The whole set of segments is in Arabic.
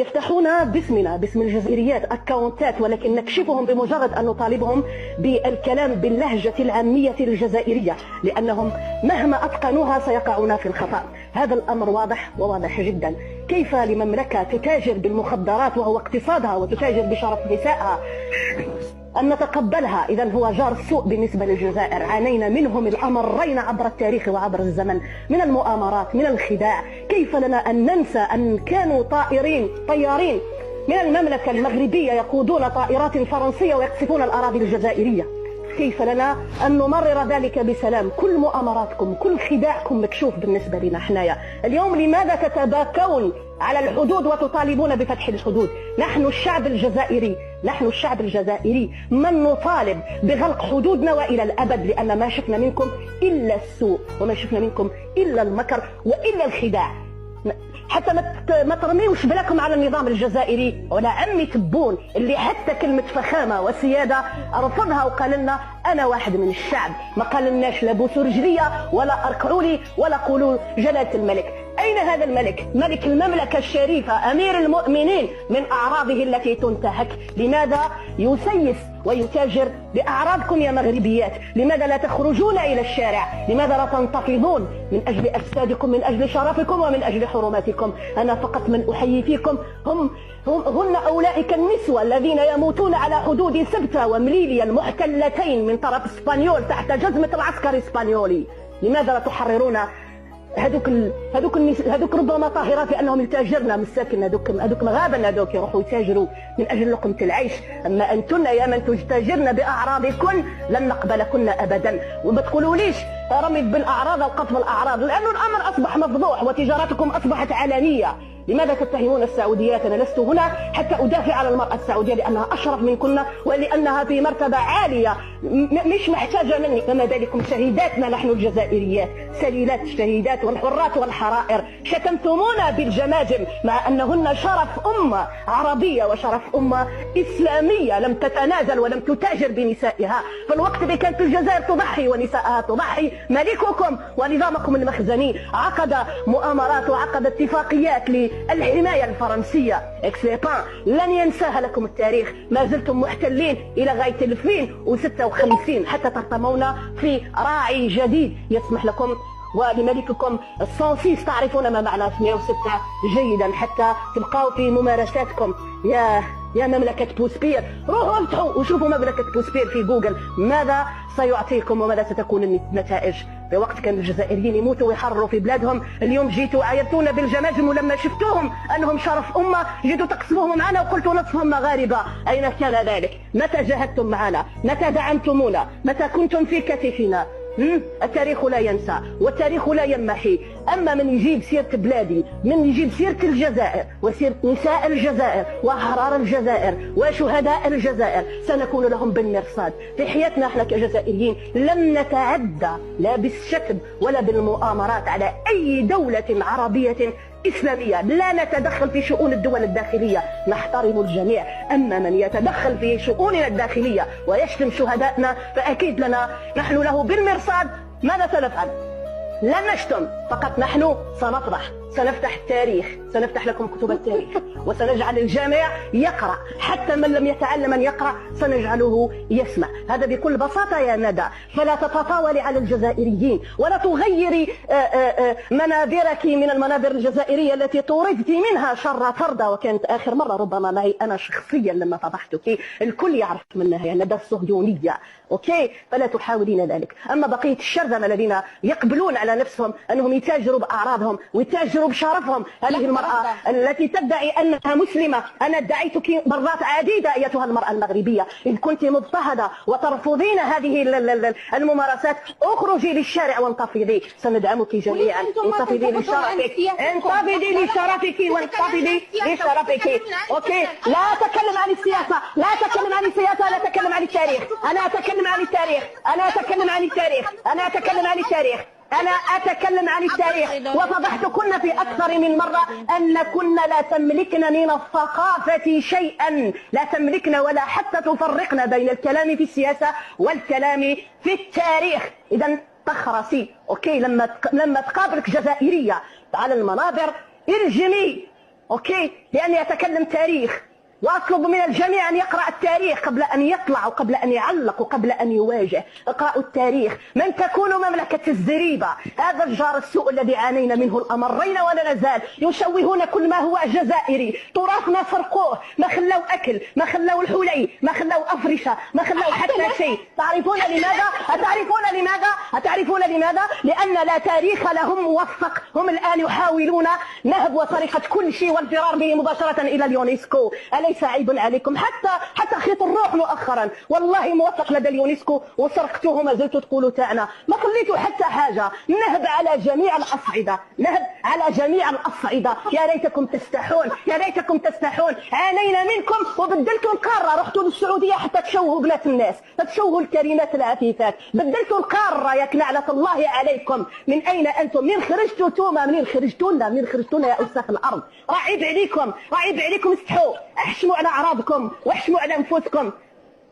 يفتحون باسمنا باسم الجزائريات اكونتات، ولكن نكشفهم بمجرد ان نطالبهم بالكلام باللهجه العاميه الجزائريه، لانهم مهما اتقنوها سيقعون في الخطا. هذا الامر واضح وواضح جدا. كيف لمملكه تتاجر بالمخدرات وهو اقتصادها وتتاجر بشرف نسائها أن نتقبلها؟ إذا هو جار السوء بالنسبة للجزائر. عانينا منهم الأمرين عبر التاريخ وعبر الزمن، من المؤامرات، من الخداع. كيف لنا أن ننسى أن كانوا طيارين من المملكة المغربية يقودون طائرات فرنسية ويقصفون الأراضي الجزائرية؟ كيف لنا أن نمرر ذلك بسلام؟ كل مؤامراتكم، كل خداعكم مكشوف بالنسبة لنا حنايا. اليوم لماذا تتباكون على الحدود وتطالبون بفتح الحدود؟ نحن الشعب الجزائري من نطالب بغلق حدودنا وإلى الأبد، لأن ما شفنا منكم إلا السوء، وما شفنا منكم إلا المكر وإلا الخداع. حتى ما ترميوش بلاكم على النظام الجزائري ولا عمي تبون اللي حتى كلمة فخامة وسيادة رفضها وقال لنا أنا واحد من الشعب. ما قال لناش لا بوسوا رجلية ولا أركعوا لي ولا قولوا جلالة الملك. أين هذا الملك؟ ملك المملكة الشريفة أمير المؤمنين من أعراضه التي تنتهك. لماذا يسيس ويتاجر بأعراضكم يا مغربيات؟ لماذا لا تخرجون إلى الشارع؟ لماذا لا تنتفضون من أجل أجسادكم، من أجل شرفكم ومن أجل حرماتكم؟ أنا فقط من أحيي فيكم هن أولئك النسوة الذين يموتون على حدود سبتة ومليليا المحتلتين من طرف اسبانيول تحت جزمة العسكر الاسبانيولي. لماذا لا تحررون هذوك ربما طاهرات لانهم يتاجرنا مساكن، هذوك مغابن، هذوك يروحوا يتاجروا من اجل لقمه العيش. اما انتن يا من تتاجرن باعراضكن لن نقبلكن ابدا. وما تقولوليش رمي بالاعراض او قطف الاعراض، لانه الامر اصبح مفضوح وتجارتكم اصبحت علنيه. لماذا تتهمون السعوديات؟ أنا لست هنا حتى أدافع على المرأة السعودية لأنها أشرف منكن ولأنها في مرتبة عالية مش محتاجة مني. فما بالكم شهيداتنا نحن الجزائريات، سليلات الشهيدات والحرات والحرائر. شتمتمونا بالجماجم مع أنهن شرف أمة عربية وشرف أمة إسلامية لم تتنازل ولم تتاجر بنسائها. فالوقت اللي كانت الجزائر تضحي ونسائها تضحي، ملككم ونظامكم المخزني عقد مؤامرات وعقد اتفاقيات الحماية الفرنسية اكسليبان لن ينساها لكم التاريخ. ما زلتم محتلين إلى غاية 2056 حتى ترتمون في راعي جديد يسمح لكم ولملككم الصنصيص. تعرفون ما معنى 106 جيدا حتى تبقوا في ممارساتكم. يا مملكة بوسبير، روحوا افتحوا وشوفوا مملكة بوسبير في جوجل ماذا سيعطيكم وماذا ستكون النتائج. في وقت كان الجزائريين يموتوا ويحرروا في بلادهم، اليوم جيتوا عايرتونا بالجماجم، ولما شفتوهم انهم شرف امه جيتوا تقسموهم معنا وقلتوا نصفهم مغاربه. اين كان ذلك؟ متى جاهدتم معنا؟ متى دعمتمونا؟ متى كنتم في كتفنا؟ التاريخ لا ينسى والتاريخ لا يمحي. أما من يجيب سيرة بلادي، من يجيب سيرة الجزائر وسيرة نساء الجزائر وأحرار الجزائر وشهداء الجزائر سنكون لهم بالمرصاد. في حياتنا احنا كجزائريين لن نتعدى لا بالشتم ولا بالمؤامرات على أي دولة عربية إسلامية. لا نتدخل في شؤون الدول الداخلية، نحترم الجميع. أما من يتدخل في شؤوننا الداخلية ويشتم شهدائنا فأكيد نحن له بالمرصاد. ماذا سنفعل؟ لن نشتم فقط، نحن سنفضح، سنفتح التاريخ، سنفتح لكم كتب التاريخ وسنجعل الجامع يقرأ. حتى من لم يتعلم أن يقرأ سنجعله يسمع. هذا بكل بساطة يا ندى. فلا تتطاولي على الجزائريين ولا تغيري منابرك من المنابر الجزائرية التي طردت منها شر طردة. وكانت آخر مرة ربما معي أنا شخصيا لما فضحتك، الكل يعرف منها يا ندى الصهيونية. أوكي، فلا تحاولين ذلك. أما بقية الشرذمة الذين يقبلون على نفسهم أنهم يتاجروا بأعراضهم ويتاجروا بشرفهم، هذه المرأة التي تدعي أنها مسلمة، أنا ادعيتك مرات عديدة أيتها المرأة المغربية، إن كنت مضطهدة وترفضين هذه الممارسات اخرجي للشارع وانتفضي، سندعمك جميعا. انتفضي لشرفك، انتفضي لشرفك وانتفضي لشرفك. أوكي، لا أتكلم عن السياسة، لا أتكلم عن السياسة، لا أتكلم عن التاريخ. أنا أتكلم عن التاريخ، أنا أتكلم عن التاريخ، أنا أتكلم عن التاريخ، أنا أتكلم عن التاريخ. وفضحتكن في أكثر من مرة أنكن لا تملكن من الثقافة شيئا، لا تملكن ولا حتى تفرقن بين الكلام في السياسة والكلام في التاريخ. إذا تخرسي. أوكي، لما تقابلك جزائرية على المنابر ارجمي اوكي، لاني اتكلم تاريخ، واطلب من الجميع ان يقرا التاريخ قبل ان يطلع وقبل ان يعلق وقبل ان يواجه. اقرأوا التاريخ. من تكون مملكة الزريبة، هذا الجار السوء الذي عانينا منه الامرين ولا نزال. يشوهون كل ما هو جزائري، تراثنا سرقوه، ما خلوا اكل، ما خلوا الحلي، ما خلوا افرشه، ما خلوا حتى شيء. تعرفون لماذا؟ أتعرفون لماذا؟ لان لا تاريخ لهم موثق. هم الان يحاولون نهب وسرقه كل شيء والفرار به مباشره الى اليونسكو. ليس عيب عليكم؟ حتى خيط الروح مؤخرا والله موثق لدى اليونسكو وسرقتوه ما زلتوا تقولوا تاعنا. ما خليتوا حتى حاجه. نهب على جميع الاصعده، نهب على جميع الاصعده. يا ريتكم تستحون، يا ريتكم تستحون. عانينا منكم وبدلتوا القاره، رحتوا للسعوديه حتى تشوهوا بنات الناس، تشوهوا الكريمات العفيفات. بدلتوا القاره يا كنعلة الله عليكم. من اين انتم؟ من خرجتوا توما؟ منين خرجتوا لنا؟ منين خرجتوا لنا يا اساخ الارض؟ عيب عليكم، عيب عليكم. استحوا، احشموا على اعراضكم واحشموا على انفسكم.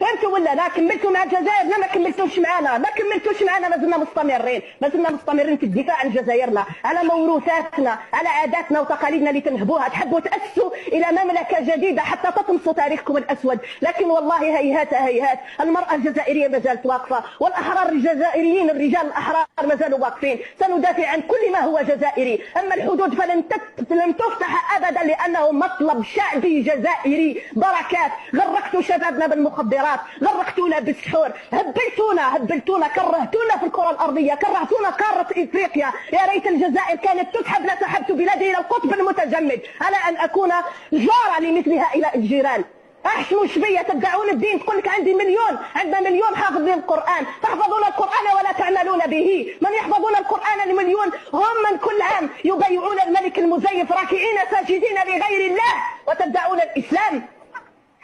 فهمتوا ولا لا؟ كملتوا مع الجزائر؟ لا، ما كملتوش معنا، ما كملتوش معنا. ما زلنا مستمرين، ما زلنا مستمرين في الدفاع عن جزائرنا، على موروثاتنا، على عاداتنا وتقاليدنا اللي تنهبوها. تحبوا تأسسوا الى مملكة جديدة حتى تطمسوا تاريخكم الاسود، لكن والله هيهات هيهات. المرأة الجزائرية ما زالت واقفة، والاحرار الجزائريين، الرجال الاحرار ما زالوا واقفين. سندافع عن كل ما هو جزائري. اما الحدود فلن تفتح ابدا، لانه مطلب شعبي جزائري. بركات. غرقتوا شبابنا بالمخدرات، غرقتونا بالسحور، هبلتونا، كرهتونا في الكرة الأرضية، كرهتونا قارة إفريقيا. يا ريت الجزائر كانت تسحب لسحبت بلادي إلى القطب المتجمد، على أن أكون جارة لمثل هؤلاء الجيران. احشموا شويه. تدعون الدين، تقول لك عندي مليون، عندنا مليون حافظين القران. تحفظون القران ولا تعملون به. من يحفظون القران المليون هم من كل عام يبايعون الملك المزيف راكعين ساجدين لغير الله، وتدعون الاسلام.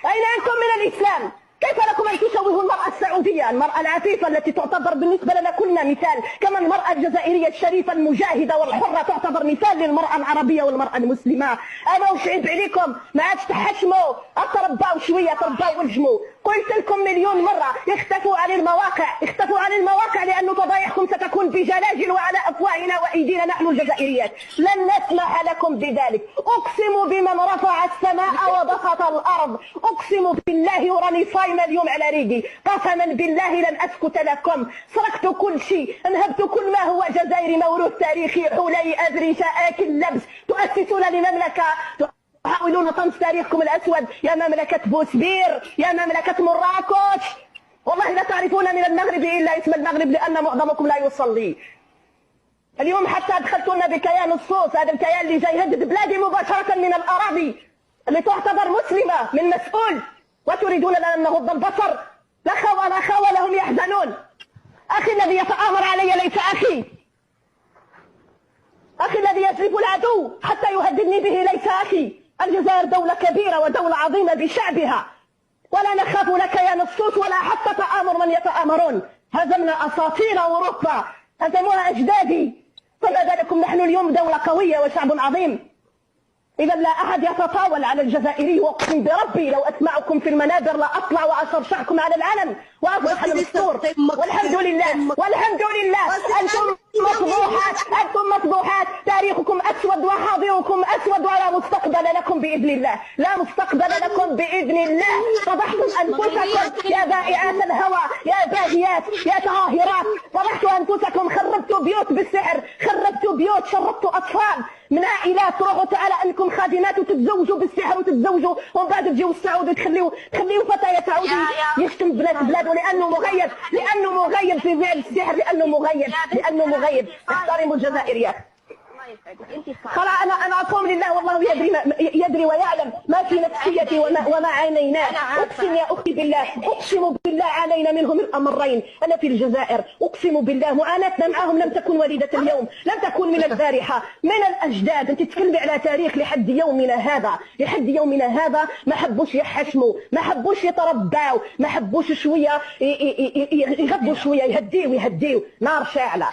اين انتم من الاسلام؟ كيف لكم أن تشوهوا المرأة السعودية، المرأة العفيفة التي تعتبر بالنسبة لنا كلنا مثال، كما المرأة الجزائرية الشريفة المجاهدة والحرة تعتبر مثال للمرأة العربية والمرأة المسلمة. أنا وشعب عليكم ما عادش تحشموا، تربوا شوية، تربوا والجموا. قلت لكم مليون مرة اختفوا عن المواقع، اختفوا عن المواقع، لأن فضايحكم ستكون بجلاجل وعلى أفواهنا وأيدينا نحن الجزائريات. لن نسمح لكم بذلك. أقسم بمن رفع السماء وبسط الأرض، أقسم بالله وراني صايمة اليوم على ريقي، قسما بالله لن أسكت لكم. سرقت كل شيء، انهبت كل ما هو جزائري، موروث تاريخي، حلي، أذرشة، آكل، لبس. تؤسسون لمملكة، تحاولون طمس تاريخكم الأسود. يا مملكة بوسبير، يا مملكة مراكش، والله لا تعرفون من المغرب إلا اسم المغرب، لأن معظمكم لا يصلي. اليوم حتى دخلتونا بكيان الصوص، هذا الكيان اللي جاي يهدد بلادي مباشرة من الأراضي، اللي تعتبر مسلمة من مسؤول، وتريدون لنا أن نغض البصر. لا خاوة لهم يحزنون. أخي الذي يتآمر علي ليس أخي، أخي الذي يجلب العدو حتى يهددني به ليس أخي. الجزائر دولة كبيرة ودولة عظيمة بشعبها، ولا نخاف لا كيان الصوت ولا حتى تآمر من يتآمرون. هزمنا أساطير أوروبا، هزموها أجدادي، فما بالكم نحن اليوم دولة قوية وشعب عظيم. إذا لا أحد يتطاول على الجزائري، وأقسم بربي لو أسمعكم في المنابر لا أطلع وأشرشحكم على العلن وأفتح المستور. والحمد لله، والحمد لله. أنتم مفضوحات، أنتم مفضوحات. تاريخكم أسود وحاضركم أسود، ولا مستقبل لكم بإذن الله، لا مستقبل لكم بإذن الله. فضحتم أنفسكم يا بائعات الهوى، يا باغيات، يا طاهرات. فضحتوا أنفسكم، خربتوا بيوت بالسحر، خربتوا بيوت، شردتوا أطفال من عائلات. روحوا تعالى انكم خادمات وتتزوجوا بالسحر وتتزوجوا، ومن بعد تجيو السعود وتخليوا فتى سعودي يشتم بنات بلاده لانه مغيب، لانه مغيب في فعل السحر، لانه مغيب. احترموا الجزائريات. خلاص انا اقوم لله، والله يدري ويعلم ما في نفسيتي وما عانيناه. اقسم يا اختي بالله، اقسم بالله عانينا منهم الامرين. انا في الجزائر اقسم بالله معاناتنا معهم لم تكن وليده اليوم، لم تكن من البارحه، من الاجداد. انت تتكلمي على تاريخ لحد يومنا هذا، ما حبوش يحشموا، ما حبوش يترباو، ما حبوش شويه يغضوا شويه، يهديو نار شاعله.